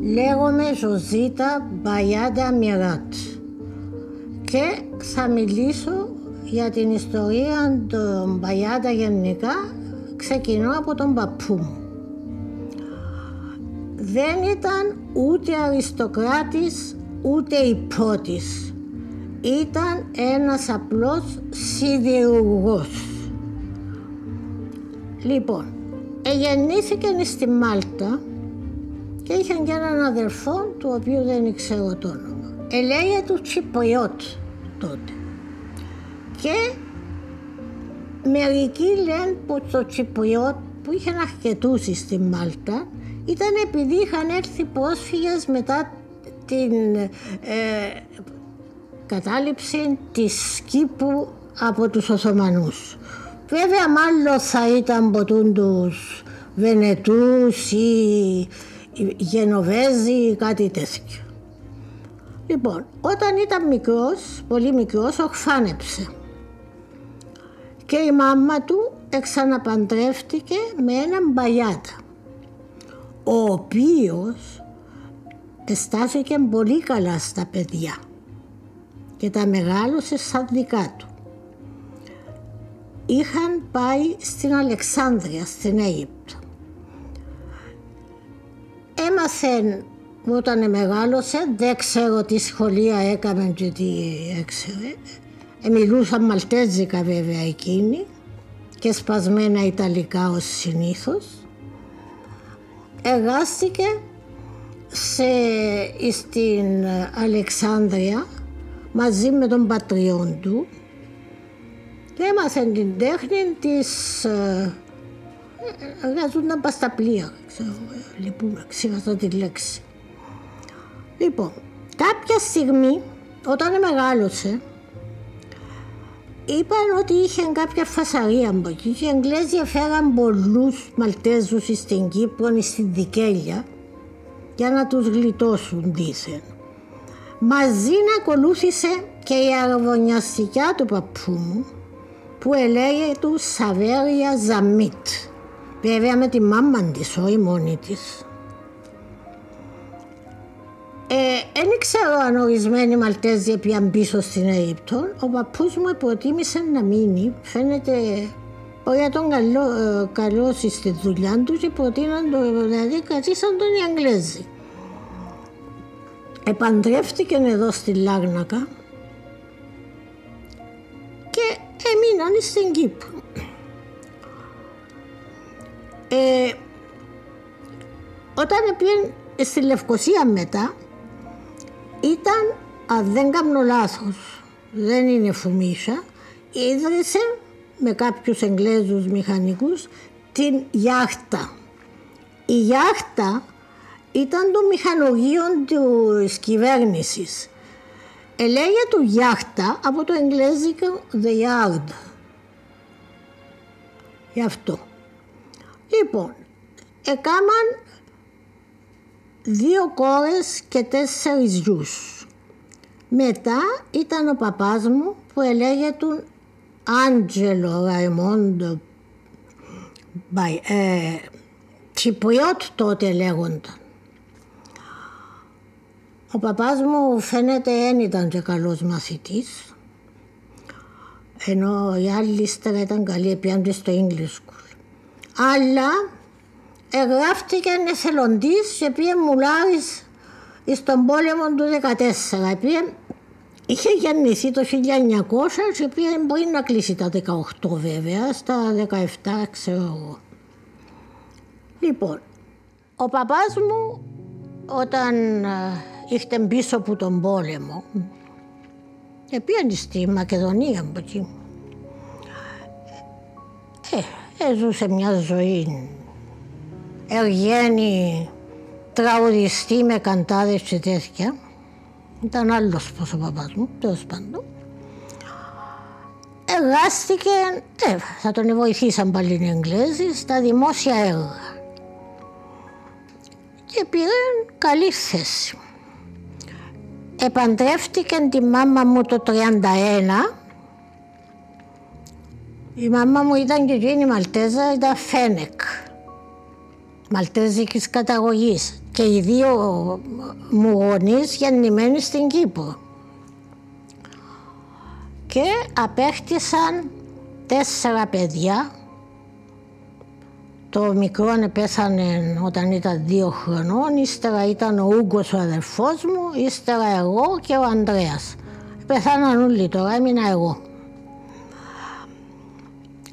Λέγομαι Ζωζίτα Μπαγιάντα Μιράτ και θα μιλήσω για την ιστορία των Μπαγιάντα γενικά. Ξεκινώ από τον παππού μου. Δεν ήταν ούτε αριστοκράτης ούτε υπότης. Ήταν ένας απλός σιδηρουργός. Λοιπόν, γεννήθηκε στη Μάλτα και είχε και έναν αδερφό του οποίου δεν ήξερα το όνομα. Έλεγε του Τσιπριώτ τότε. Και μερικοί λένε πως το Τσιπριώτ που είχε αρκετούς στη Μάλτα ήταν επειδή είχαν έρθει πρόσφυγες μετά την κατάληψη της Κύπρου από τους Οθωμανούς. Βέβαια μάλλον θα ήταν από τους Βενετούς ή Γενοβέζοι ή κάτι τέτοιο. Λοιπόν, όταν ήταν μικρός, πολύ μικρός, ορφάνεψε. Και η μάμα του εξαναπαντρεύτηκε με έναν Μπαγιάτα, ο οποίος αισθάθηκε πολύ καλά στα παιδιά και τα μεγάλωσε σαν δικά του. Είχαν πάει στην Αλεξάνδρεια, στην Αίγυπτο. Έμαθε όταν μεγάλωσε, δεν ξέρω τι σχολεία έκαμε και τι έξερε. Μιλούσαν μαλτέζικα βέβαια εκείνη και σπασμένα ιταλικά ως συνήθως. Εργάστηκε στην Αλεξάνδρεια μαζί με τον πατριών του και έμαθε την τέχνη της. Εργαζόταν πας στα πλοία, λυπούμε, ξέχασα τη λέξη. Λοιπόν, κάποια στιγμή όταν μεγάλωσε είπαν ότι είχε κάποια φασαρία από εκεί και οι Εγγλέζοι έφεραν πολλούς Μαλτέζους στην Κύπρο ή στην Δικέλεια για να τους γλιτώσουν δήθεν. Μαζί ακολούθησε και η αραβωνιαστικιά του παππού μου που έλεγε του Σαβέρια Ζαμίτ. Βέβαια με τη μάμα της, όχι μόνη της. Δεν ξέρω αν ορισμένοι Μαλτέζοι πήγαν πίσω στην Αίγυπτο. Ο παππούς μου προτίμησε να μείνει. Φαίνεται ότι ήταν καλός στη δουλειά του και προτείναν το, δηλαδή κρατήσαν τον οι Αγγλέζοι. Επαντρεύτηκε εδώ στη Λάρνακα και έμειναν στην Κύπρο. Όταν πήγαν στη Λευκοσία μετά ήταν, αν δεν κάνω λάθος, δεν είναι φουμίσα, ίδρυσε με κάποιους Εγγλέζους μηχανικούς την Γιάχτα. Η Γιάχτα ήταν το μηχανογείο της κυβέρνησης. Έλεγε του Γιάχτα από το εγγλέζικο the yard. Γι' αυτό. Λοιπόν, έκαναν 2 κόρες και 4 γιους. Μετά ήταν ο παπάς μου που έλεγε του Άντζελο Ραϊμόντο Τσιπριώτ τότε λέγονταν. Ο παπάς μου φαίνεται δεν ήταν και καλός μαθητής, ενώ οι άλλοι ύστερα ήταν καλοί, πήγαν στο English School. Αλλά εγγράφτηκε εθελοντής και πήγε μουλάρης στον πόλεμο του 14. Είχε γεννηθεί το 1900 και πήγε μπορεί να κλείσει τα 18 βέβαια, στα 17 ξέρω εγώ. Λοιπόν, ο παπάς μου όταν ήρθε πίσω από τον πόλεμο πήγαινε στη Μακεδονία από εκεί. Έζησε μια ζωή εργένη, τραγουδιστή με καντάδες και τέτοια. Ήταν άλλος πως ο παπάς μου, τέλος πάντων. Εργάστηκε, θα τον βοηθήσαν πάλι οι Εγγλέζοι, στα δημόσια έργα. Και πήρε καλή θέση. Επαντρεύτηκε τη μάμα μου το 1931 Η μάμα μου ήταν και εκείνη Μαλτέζα, ήταν Φένεκ, Μαλτέζικης καταγωγής. Και οι δύο μου γονείς γεννημένοι στην Κύπρο. Και απέκτησαν 4 παιδιά. Το μικρό πέθανε όταν ήταν 2 χρονών, ύστερα ήταν ο Ούγκος ο αδερφός μου, ύστερα εγώ και ο Ανδρέας. Πεθάναν όλοι, τώρα έμεινα εγώ.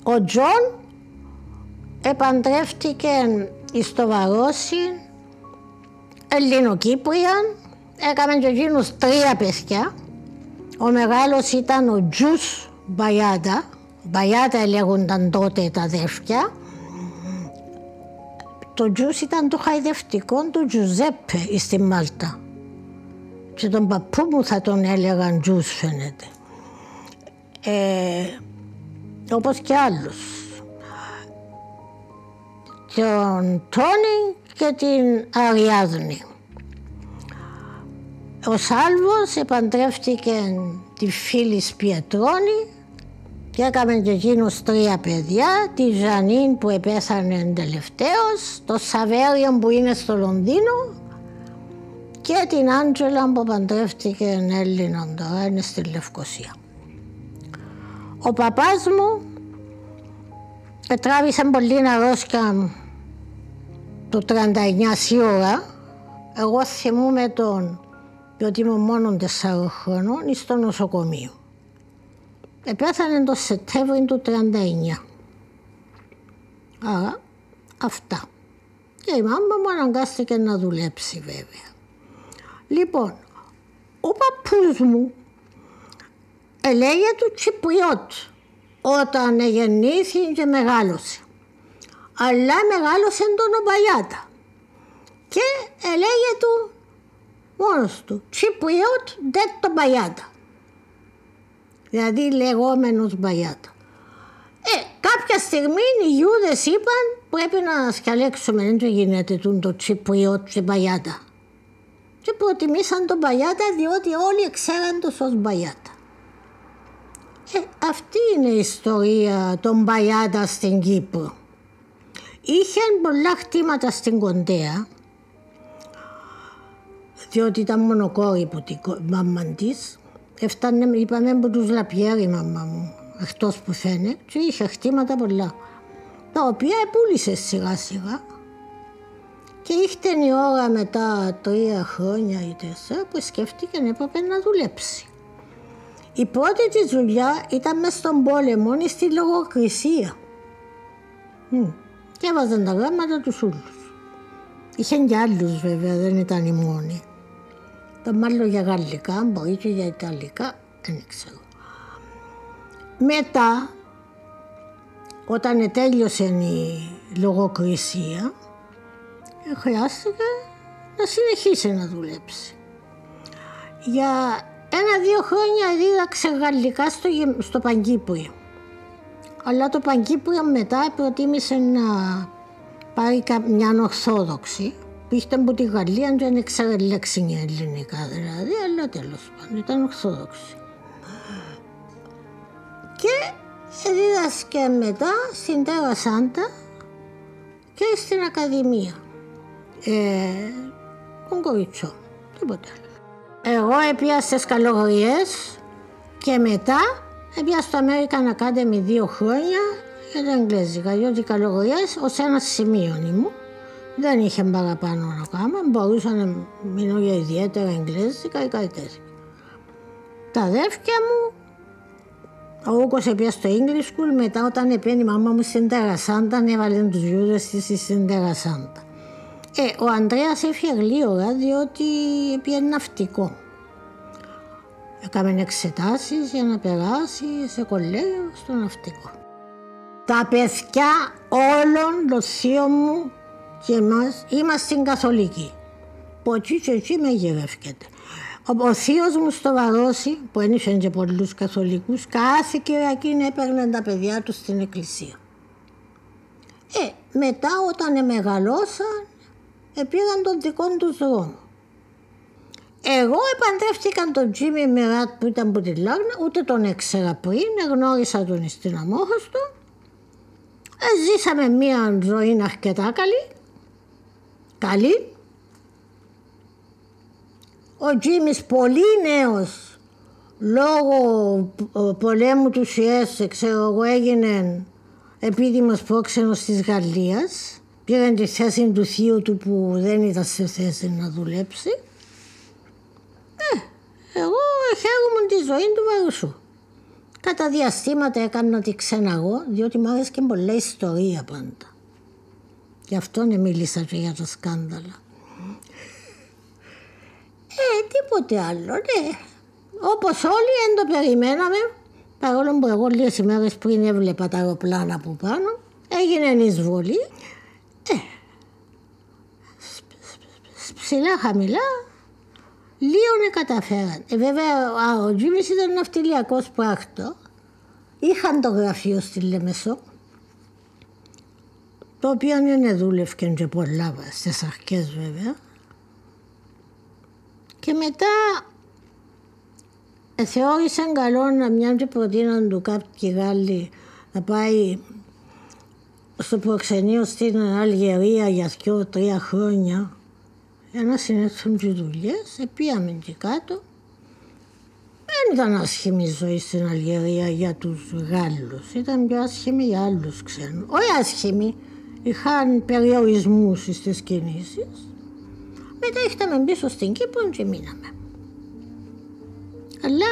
Ο Τζον επαντρεύτηκε στο Βαρόσι, Ελληνοκύπριαν, έκαμε και εκείνους 3 παιδιά. Ο μεγάλος ήταν ο Τζους Μπαγιάτα, Μπαγιάτα λέγονταν τότε τα αδέρφια. Το Τζους ήταν το χαϊδευτικό του Τζουζέπε στη Μάλτα. Και τον παππού μου θα τον έλεγαν Τζους, φαίνεται. Όπως και άλλους. Τον Τόνι και την Αριάδνη. Ο Σάλβος επαντρεύτηκε τη φίλη Πιετρώνη και έκαμε και εκείνους 3 παιδιά, τη Ζανίν που επέθανε τελευταίος, το Σαβέριο που είναι στο Λονδίνο και την Άντζελα που παντρεύτηκε Έλληνον, τώρα είναι στη Λευκοσία. Ο παπάς μου τράβησε πολύ αρρώστια το 39 σίγουρα. Εγώ θυμούμαι τον, διότι ήμουν μόνο 4 χρονών, στο νοσοκομείο. Επέθανε το Σεπτέμβριο του 39. Άρα αυτά. Και η μάμα μου αναγκάστηκε να δουλέψει βέβαια. Λοιπόν, ο παππούς μου έλεγε του Τσιπριώτ όταν γεννήθηκε και μεγάλωσε. Αλλά μεγάλωσε τον ο Μπαγιάτα. Και έλεγε του μόνος του Τσιπριώτ δε το Μπαγιάτα. Δηλαδή λεγόμενος Μπαγιάτα. Κάποια στιγμή οι Ιούδες είπαν πρέπει να σκαλέξουμε, δεν γίνεται το Τσιπριώτ και Μπαγιάτα. Και προτιμήσαν τον Μπαγιάτα διότι όλοι ξέραν το ως Μπαγιάτα. Αυτή είναι η ιστορία των Μπαγιάτα στην Κύπρο. Είχε πολλά χτήματα στην Κοντέα, διότι ήταν μονοκόρη που τη μάμα της. Έφτανε, είπαμε, από τους Λαπιέρη η μάμα μου, εκτός που φαίνεται, και είχε χτήματα πολλά, τα οποία επούλησε σιγά σιγά. Και ήρθε η ώρα μετά 3 χρόνια ή 4 που σκέφτηκε να έπρεπε να δουλέψει. Η πρώτη της δουλειά ήταν μες στον πόλεμο, στη λογοκρισία. Και έβαζαν τα γράμματα τους όλους. Είχαν και άλλους βέβαια, δεν ήταν οι μόνοι. Ήταν μάλλον για γαλλικά, μπορεί και για ιταλικά, δεν ξέρω. Μετά, όταν τέλειωσε η λογοκρισία, χρειάστηκε να συνεχίσει να δουλέψει. Για 1-2 χρόνια δίδαξε γαλλικά στο Παγκύπριο. Αλλά το Παγκύπριο μετά προτίμησε να πάρει μια ορθόδοξη που είχε από τη Γαλλία και δεν ήξερε λέξη ελληνικά δηλαδή, αλλά τέλος πάντων ήταν ορθόδοξη. Και δίδασκε μετά στην Τέρα Σάντα και στην Ακαδημία. Των κοριτσών, τίποτα άλλο. Εγώ έπια στις Καλογριές και μετά έπια στο American Academy 2 χρόνια για τα εγγλέζικα, διότι οι Καλογριές ως ένα σημείο ήμουν. Δεν είχε παραπάνω να κάνω, μπορούσα να μείνω για ιδιαίτερα εγγλέζικα ή κάτι τέτοιο. Τα αδέρφια μου, ο Ούκος έπια στο English School, μετά όταν έπαιρνε η μάμα μου στην Τέρα Σάντα, έβαλε τους γιούδες της στην Τέρα Σάντα. Ο Ανδρέας έφυγε γλύωρα διότι πήγαινε ναυτικό. Έκαμε εξετάσεις για να περάσει σε κολέγιο στο ναυτικό. Τα παιδιά όλων των θείων μου και εμάς είμαστε καθολικοί. Που εκεί και εκεί με γυρεύκεται. Ο θείος μου στο Βαρόσι, που ένιξαν και πολλούς καθολικούς, κάθε Κυριακή έπαιρναν τα παιδιά τους στην εκκλησία. Μετά όταν μεγαλώσαν, πήγαν τον δικό τους δρόμο. Εγώ επαντρεύτηκα τον Τζίμι Μιράτ που ήταν από τη Λάρνα, ούτε τον έξερα πριν, γνώρισα τον στην Αμόχωστο. Ζήσαμε μία ζωή αρκετά καλή. Ο Τζίμις πολύ νέος, λόγω πολέμου του ΣΥΕΣ, ξέρω εγώ, έγινε επίδημος πρόξενος της Γαλλίας. Πήραν τη θέση του θείου του που δεν ήταν σε θέση να δουλέψει. Εγώ χαίρομαι τη ζωή του Βαρουσού. Κατά διαστήματα έκανα τη ξεναγώ, διότι μου άρεσε και πολλά ιστορία πάντα. Γι' αυτό μίλησα και για τα σκάνδαλα. Τίποτε άλλο, ναι. Όπως όλοι δεν το περιμέναμε, παρόλο που εγώ λίγες ημέρες πριν έβλεπα τα αεροπλάνα από πάνω, έγινε εισβολή. Ψηλά χαμηλά, λίγο καταφέραν. Βέβαια, ο Τζίμις ήταν ναυτιλιακός πράκτο. Είχαν το γραφείο στη Λεμεσό, το οποίο δεν δούλευκαν και πολλά στις αρχές βέβαια. Και μετά θεώρησαν καλό να μοιάζει προτείναν του κάποιοι Γάλλοι να πάει στο προξενείο στην Αλγερία για 2-3 χρόνια για να συνεχίσουν τις δουλειές. Πήγαμε και κάτω. Δεν ήταν άσχημη η ζωή στην Αλγερία για τους Γάλλους. Ήταν πιο άσχημη για άλλους ξένους. Όχι άσχημη, είχαν περιορισμούς στις κινήσεις. Μετά ήρθαμε πίσω στην Κύπρο και μείναμε. Αλλά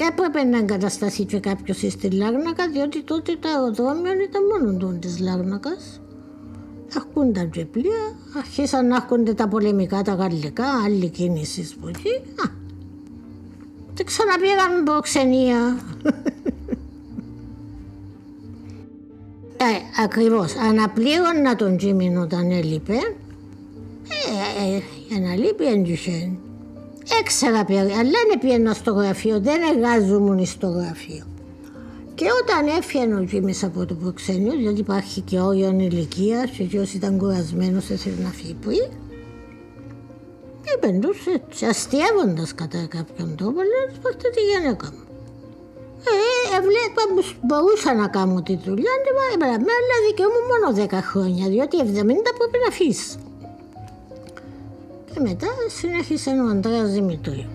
έπρεπε να εγκατασταθεί και κάποιος στη Λάρνακα, διότι τότε το αεροδρόμιο ήταν μόνο του της Λάρνακας. Έρχονταν και πλοία, αρχίσαν να έρχονται τα πολεμικά, τα γαλλικά, άλλη κίνηση που εκεί. Και ξαναπήγαμε προξενία. Ακριβώς, αναπλήρωνα τον Τζίμιν όταν έλειπε. Ένα λείπει έντυχε. Έξερα περί, αλλά δεν πήγαινα στο γραφείο, δεν εργάζομουν στο γραφείο. Και όταν έφυγε ο Τζίμις από το προξενείο, διότι υπάρχει και όριο ηλικίας και ποιος ήταν κουρασμένος ήθελε να φύγει πριν, είπεν τους έτσι, αστείευοντας κατά κάποιον τρόπο, λέει, σπάστε τη γυναίκα μου. Έβλεπα πως μπορούσα να κάνω τη δουλειά, αλλά δικαιούμαι μόνο 10 χρόνια, διότι 70 πρέπει να αφήσει. Και μετά συνέχισε ο Ανδρέας Δημητρίου.